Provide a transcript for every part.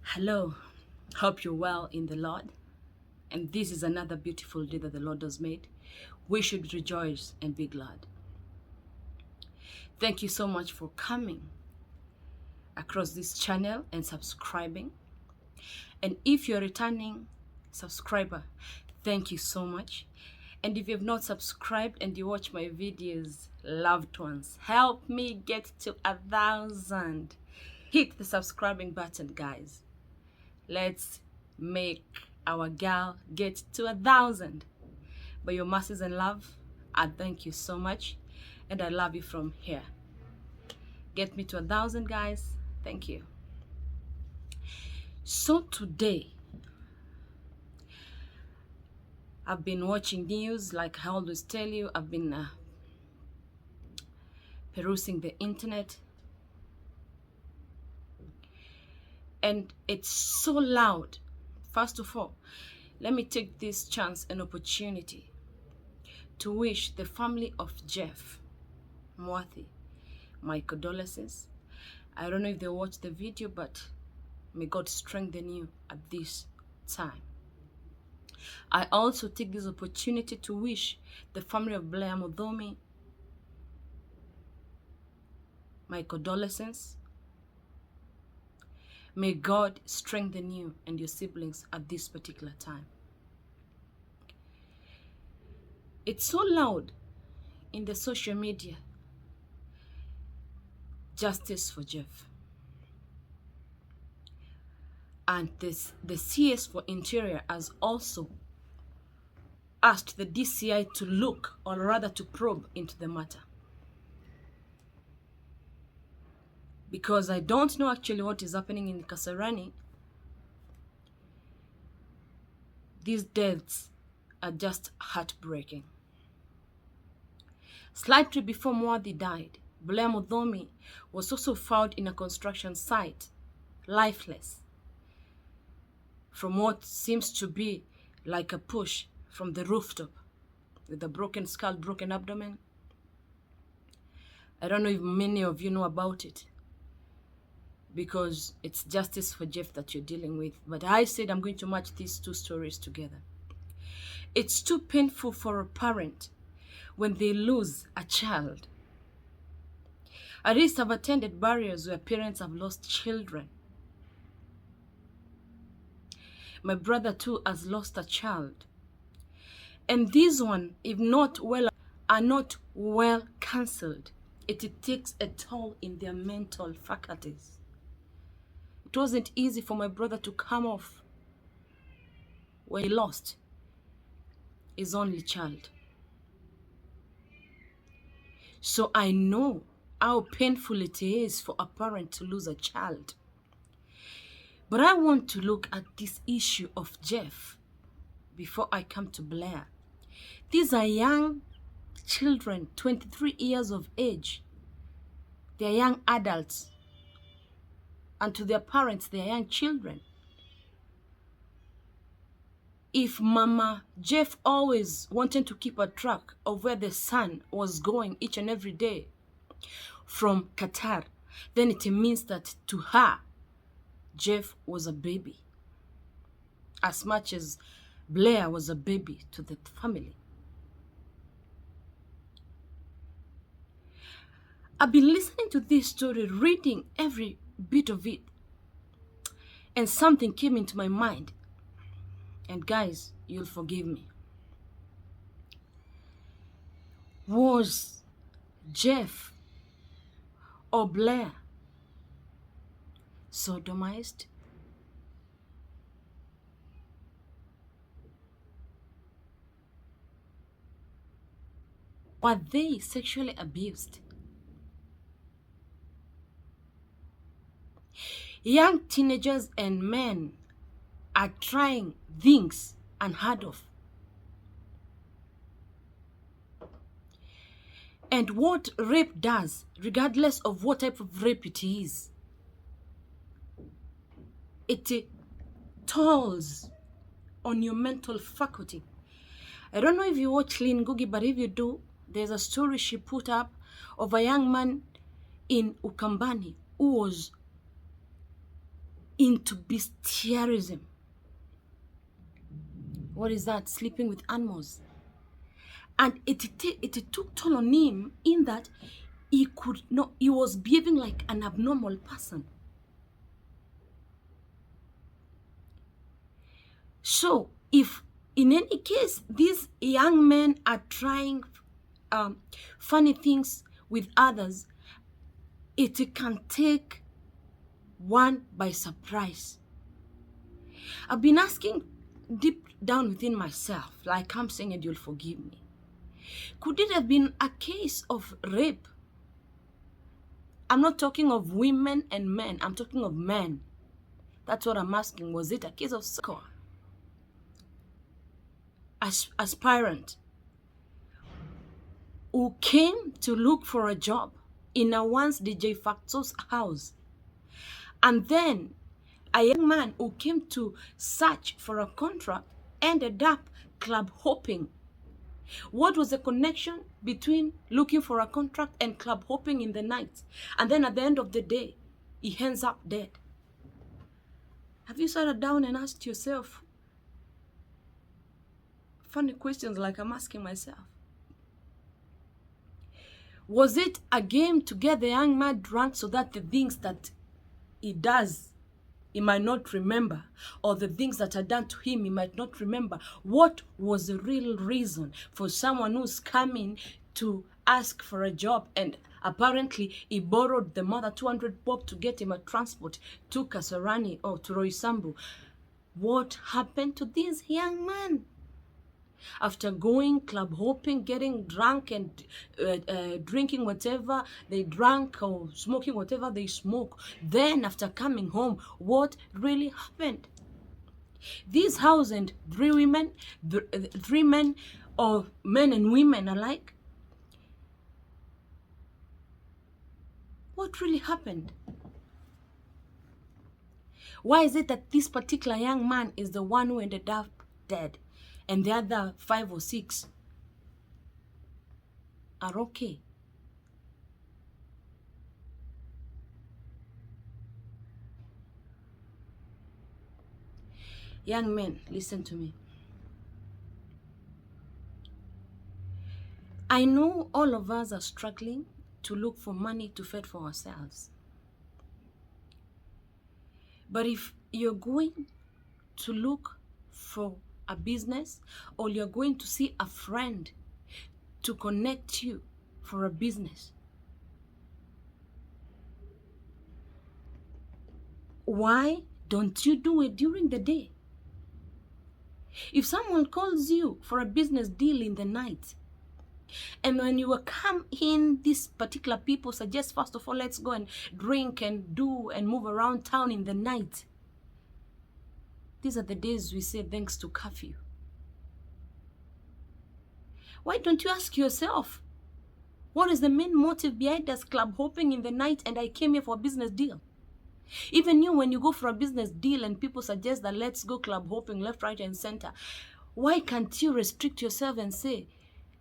Hello, hope you're well in the Lord. And this is another beautiful day that the Lord has made. We should rejoice and be glad. Thank you so much for coming across this channel and subscribing. And if you're a returning subscriber, thank you so much. And if you have not subscribed and you watch my videos, loved ones, help me get to 1,000. Hit the subscribing button, guys. Let's make our gal get to 1,000. By your mercies and love, I thank you so much, and I love you from here. Get me to 1,000, guys. Thank you. So today, I've been watching news, like I always tell you. I've been perusing the internet, and it's so loud. First of all, let me take this chance and opportunity to wish the family of JEFF MWATHI my condolences. I don't know if they watched the video, but may God strengthen you at this time. I also take this opportunity to wish the family of Blair Muthomi my condolences. May God strengthen you and your siblings at this particular time. It's so loud in the social media. Justice for JEFF. And the CS for Interior has also asked the DCI to look, or rather to probe into the matter. Because I don't know actually what is happening in Kasarani. These deaths are just heartbreaking. Slightly before Mwadhi died, Blair Muthomi was also found in a construction site, lifeless, from what seems to be like a push from the rooftop, with a broken skull, broken abdomen. I don't know if many of you know about it, because it's justice for JEFF that you're dealing with. But I said I'm going to match these two stories together. It's too painful for a parent when they lose a child. At least I've attended burials where parents have lost children. My brother too has lost a child. And these one, if not well, are not well counseled. It takes a toll in their mental faculties. It wasn't easy for my brother to come off when he lost his only child. So I know how painful it is for a parent to lose a child. But I want to look at this issue of JEFF before I come to Blair. These are young children, 23 years of age. They are young adults. And to their parents, they are young children. If Mama JEFF always wanted to keep a track of where the son was going each and every day from Qatar, then it means that to her, JEFF was a baby, as much as Blair was a baby to the family. I've been listening to this story, reading every bit of it, and something came into my mind. And guys, you'll forgive me. Was JEFF or Blair sodomized? Were they sexually abused? Young teenagers and men are trying things unheard of. And what rape does, regardless of what type of rape it is, it tolls on your mental faculty. I don't know if you watch Lynn Ngugi, but if you do, there's a story she put up of a young man in Ukambani who was into bestialism. What is that? Sleeping with animals. And it took toll on him in that he was behaving like an abnormal person. So if in any case these young men are trying funny things with others, it can take one by surprise. I've been asking deep down within myself, like I'm saying, and you'll forgive me. Could it have been a case of rape? I'm not talking of women and men. I'm talking of men. That's what I'm asking. Was it a case of aspirant who came to look for a job in a once DJ Facto's house, and then a young man who came to search for a contract ended up club hopping? What was the connection between looking for a contract and club hopping in the night? And then at the end of the day, he ends up dead. Have you sat down and asked yourself funny questions like I'm asking myself? Was it a game to get the young man drunk so that the things that he does he might not remember, or the things that are done to him he might not remember? What was the real reason for someone who's coming to ask for a job, and apparently he borrowed the mother 200 bob to get him a transport to Kasarani or to Roysambu? What happened to this young man? After going club hopping, getting drunk and drinking whatever they drank or smoking whatever they smoke, then after coming home, what really happened? This house and three men, or men and women alike, what really happened? Why is it that this particular young man is the one who ended up dead, and the other 5 or 6 are okay? Young men, listen to me. I know all of us are struggling to look for money to fend for ourselves. But if you're going to look for a business, or you're going to see a friend to connect you for a business, why don't you do it during the day? If someone calls you for a business deal in the night, and when you come in, these particular people suggest, first of all, let's go and drink and do and move around town in the night. These are the days we say thanks to curfew. Why don't you ask yourself, what is the main motive behind us club hopping in the night and I came here for a business deal? Even you, when you go for a business deal and people suggest that let's go club hopping left, right, and center, why can't you restrict yourself and say,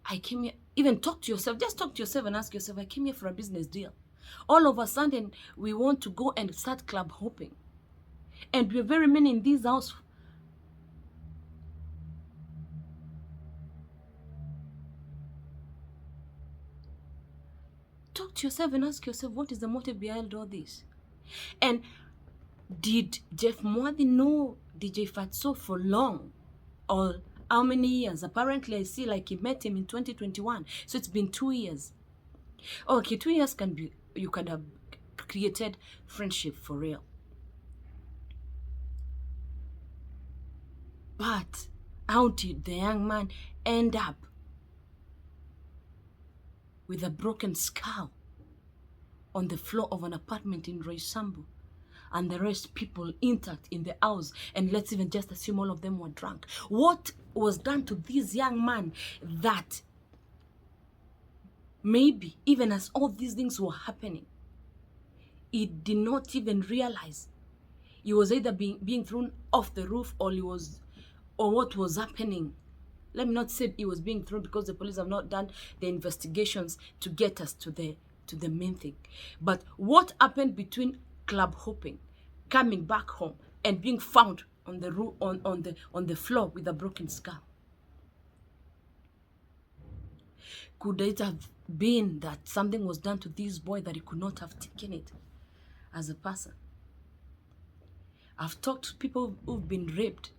I came here, even talk to yourself, just talk to yourself and ask yourself, I came here for a business deal. All of a sudden, we want to go and start club hopping. And we're very many in this house. Talk to yourself and ask yourself, what is the motive behind all this? And did Jeff Mwadi know DJ Fatso for long? Or how many years? Apparently, I see like he met him in 2021. So it's been 2 years. Okay, 2 years can be, you could have created friendship for real. But how did the young man end up with a broken skull on the floor of an apartment in Roysambu, and the rest people intact in the house, and let's even just assume all of them were drunk? What was done to this young man that maybe even as all these things were happening, he did not even realize he was either being thrown off the roof, or what was happening? Let me not say he was being thrown, because the police have not done the investigations to get us to the main thing. But what happened between club hopping, coming back home and being found on the on the floor with a broken skull? Could it have been that something was done to this boy that he could not have taken it as a person? I've talked to people who've been raped,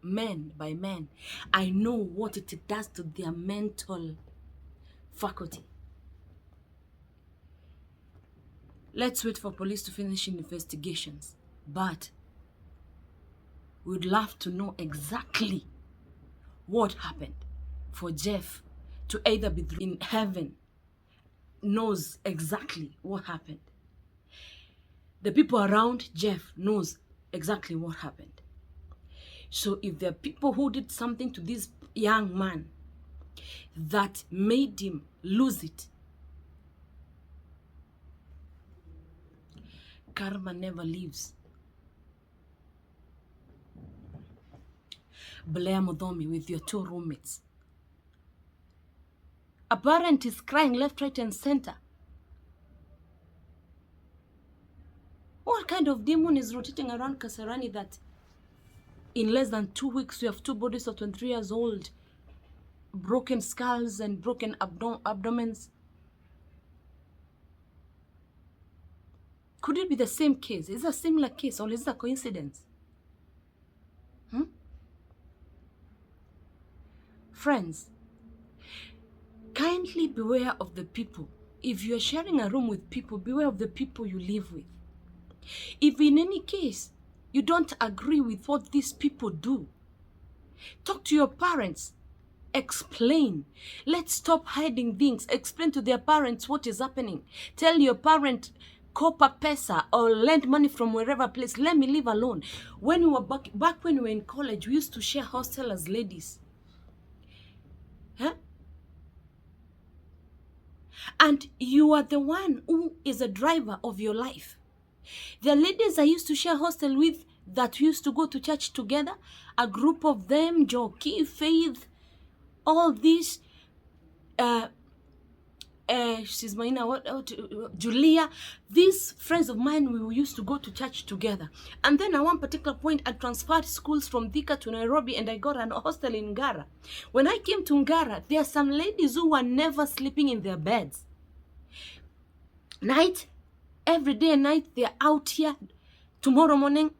men by men. I know what it does to their mental faculty. Let's wait for police to finish investigations, but we'd love to know exactly what happened for Jeff to either be in heaven, knows exactly what happened. The people around Jeff knows exactly what happened. So if there are people who did something to this young man that made him lose it, karma never leaves. Blair Muthomi with your 2 roommates. A parent is crying left, right, and center. What kind of demon is rotating around Kasarani that in less than 2 weeks we have 2 bodies of 23 years old, broken skulls and broken abdomens? Could it be the same case? Is it a similar case, or is it a coincidence? Friends, kindly beware of the people. If you are sharing a room with people, beware of the people you live with. If in any case you don't agree with what these people do, talk to your parents. Explain. Let's stop hiding things. Explain to their parents what is happening. Tell your parent, copa pesa, or lend money from wherever place. Let me live alone. When we were back when we were in college, we used to share hostel as ladies. And you are the one who is a driver of your life. The ladies I used to share hostel with that we used to go to church together, a group of them, Joki, Faith, all these, she's Maina, Julia, these friends of mine, we used to go to church together. And then at one particular point, I transferred schools from Thika to Nairobi, and I got an hostel in Ngara. When I came to Ngara, there are some ladies who were never sleeping in their beds. Every day and night, they're out here. Tomorrow morning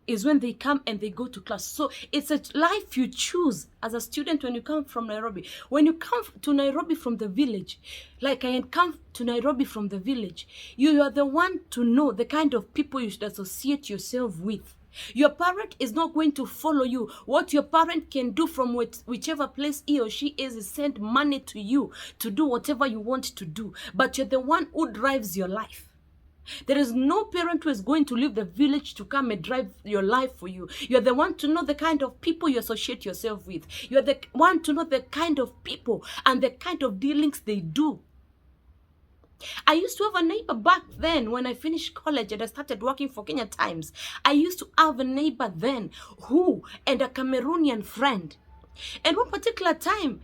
is when they come and they go to class. So it's a life you choose as a student when you come from Nairobi. When you come to Nairobi from the village, like I come to Nairobi from the village, you are the one to know the kind of people you should associate yourself with. Your parent is not going to follow you. What your parent can do from whichever place he or she is send money to you to do whatever you want to do. But you're the one who drives your life. There is no parent who is going to leave the village to come and drive your life for you. You're the one to know the kind of people you associate yourself with. You're the one to know the kind of people and the kind of dealings they do. I used to have a neighbor back then when I finished college and I started working for Kenya Times. I used to have a neighbor then and a Cameroonian friend. And one particular time,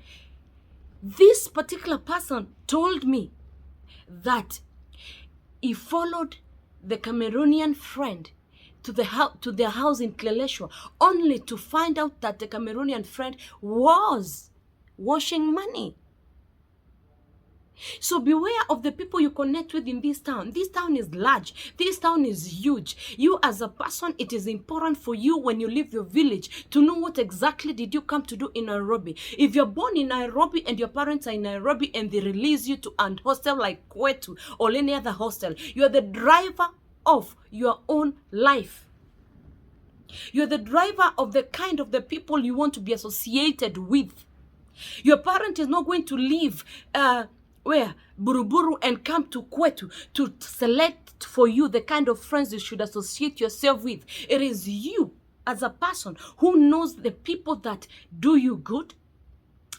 this particular person told me that he followed the Cameroonian friend to their house in Kleleshwa, only to find out that the Cameroonian friend was washing money. So beware of the people you connect with in this town. This town is large. This town is huge. You as a person, it is important for you when you leave your village to know what exactly did you come to do in Nairobi. If you're born in Nairobi and your parents are in Nairobi and they release you to a hostel like Kwetu or any other hostel, you're the driver of your own life. You're the driver of the kind of the people you want to be associated with. Your parent is not going to leave Buruburu and come to Kwetu to select for you the kind of friends you should associate yourself with. It is you as a person who knows the people that do you good.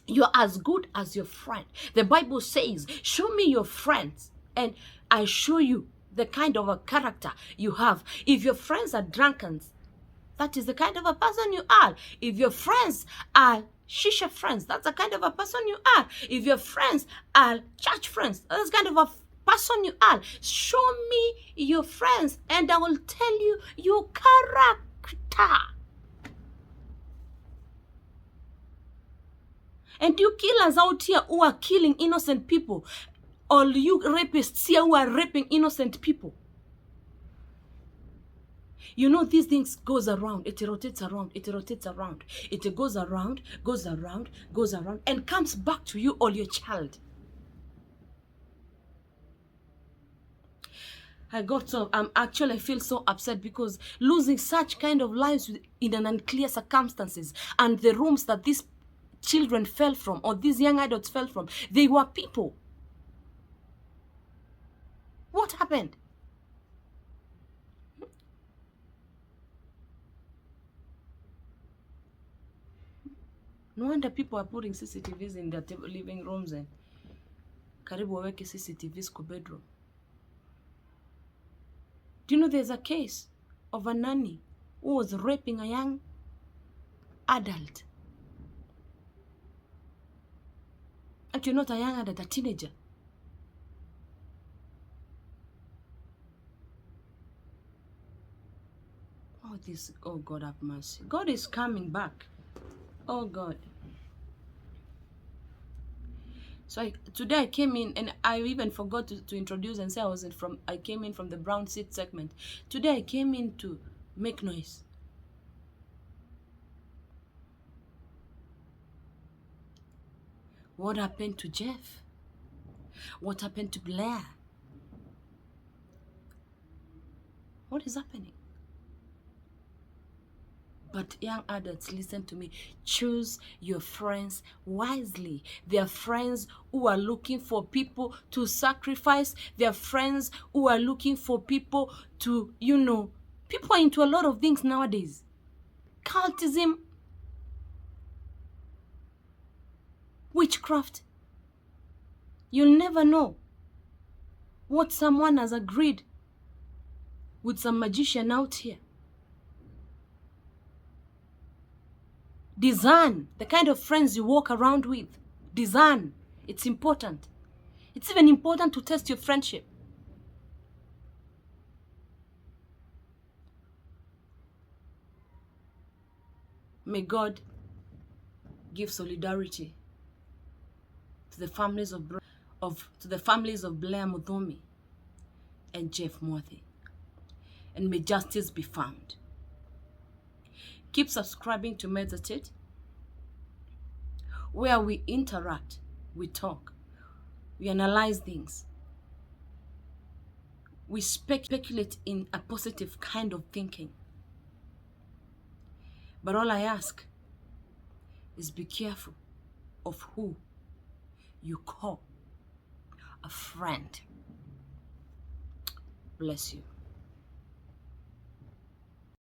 You're as good as your friend. The Bible says, show me your friends and I show you the kind of a character you have. If your friends are drunkards, that is the kind of a person you are. If your friends are shisha friends, that's the kind of a person you are. If your friends are church friends, that's the kind of a person you are. Show me your friends and I will tell you your character. And you killers out here who are killing innocent people, or you rapists here who are raping innocent people. You know, these things goes around, it rotates around, it rotates around. It goes around, goes around, goes around, and comes back to you or your child. I feel so upset because losing such kind of lives in an unclear circumstances, and the rooms that these children fell from, or these young adults fell from, they were people. What happened? No wonder people are putting CCTVs in their living rooms and karibu waweke CCTVs kwa bedroom. Do you know there's a case of a nanny who was raping a young adult? Actually, not a young adult, a teenager. Oh God have mercy. God is coming back. Oh God. So today I came in, and I even forgot to introduce and say I came in from the brown seat segment. Today I came in to make noise. What happened to Jeff? What happened to Blair? What is happening? But young adults, listen to me. Choose your friends wisely. They are friends who are looking for people to sacrifice. They are friends who are looking for people to, people are into a lot of things nowadays. Cultism, witchcraft. You'll never know what someone has agreed with some magician out here. Discern the kind of friends you walk around with. Discern. It's important. It's even important to test your friendship. May God give solidarity to the families of Blair Muthomi and JEFF MWATHI, and may justice be found. Keep subscribing to Meditate, where we interact, we talk, we analyze things, we speculate in a positive kind of thinking. But all I ask is be careful of who you call a friend. Bless you.